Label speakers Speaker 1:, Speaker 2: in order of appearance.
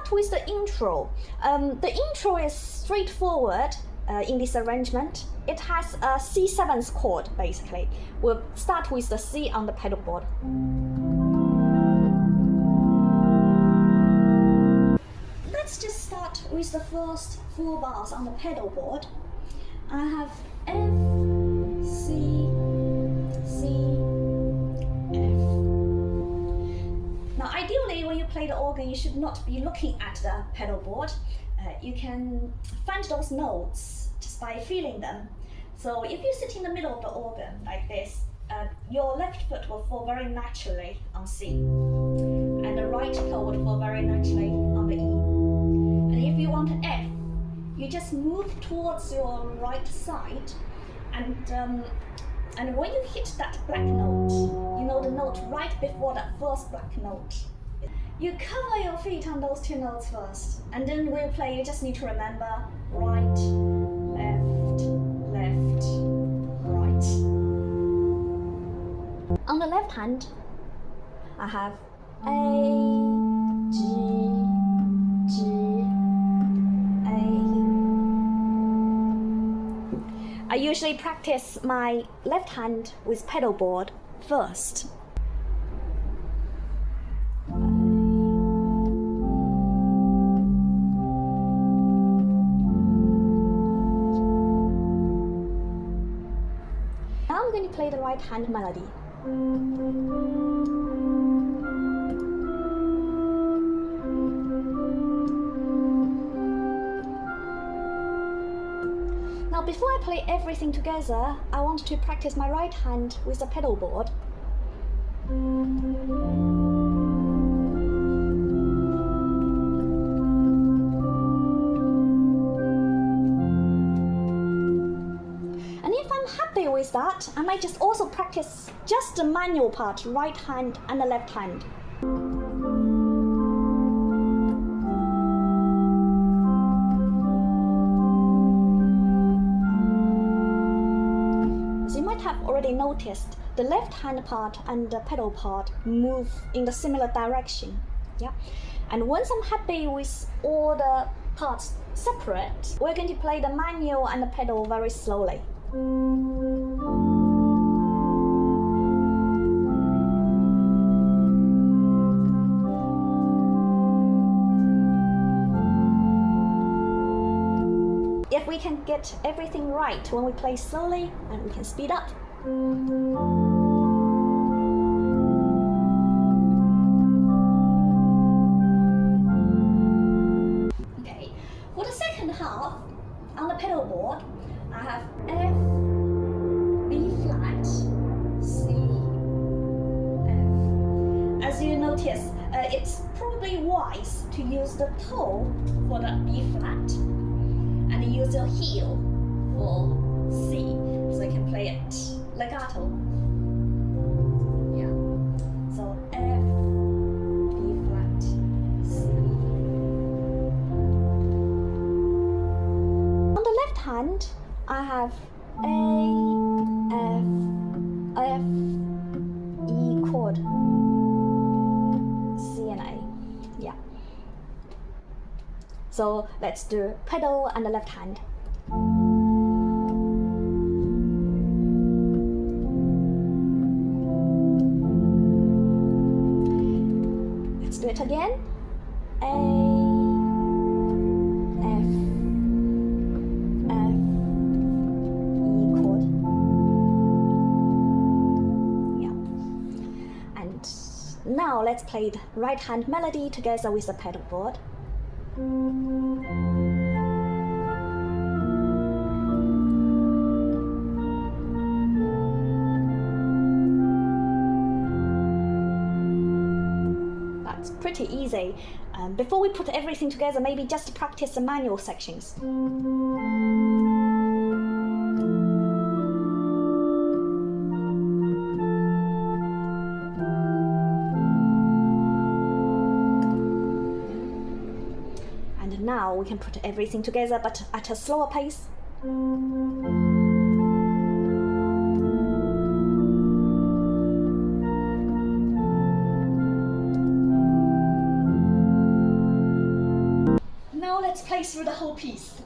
Speaker 1: start with the intro. The intro is straightforward in this arrangement. It has a C7 chord, basically. We'll start with the C on the pedal board. Let's just start with the first 4 bars on the pedal board. I have F, C, C, F. Now ideally when you play the organ you should not be looking at the pedal board. You can find those notes just by feeling them. So if you sit in the middle of the organ like this, your left foot will fall very naturally on C, and the right toe would fall very naturally on the E. And if you want F, you just move towards your right side, and when you hit that black note, you know the note right before that first black note, you cover your feet on those 2 notes first, and then when you play, you just need to remember right, left, left, right. On the left hand, I have A, G, G, A. I usually practice my left hand with pedal board first. Now I'm going to play the right hand melody. Now before I play everything together, I want to practice my right hand with the pedal board. Happy with that, I might just also practice just the manual part, right hand and the left hand. As you might have already noticed, the left hand part and the pedal part move in the similar direction. Yeah. And once I'm happy with all the parts separate, we're going to play the manual and the pedal very slowly. If we can get everything right when we play slowly, and we can speed up. Okay, for the second half, on the pedal board, I have F, B flat, C, F. As you notice, it's probably wise to use the toe for the B flat, and use your heel for C, so you can play it legato. Yeah. So F, B flat, C. On the left hand, I have A, F, F, E chord, C and A. Yeah. So let's do pedal and the left hand. Let's do it again. A, F, F, E chord. Yeah. And now let's play the right hand melody together with the pedal board. That's pretty easy. Before we put everything together, maybe just practice the manual sections. Now we can put everything together, but at a slower pace. let's play through the whole piece.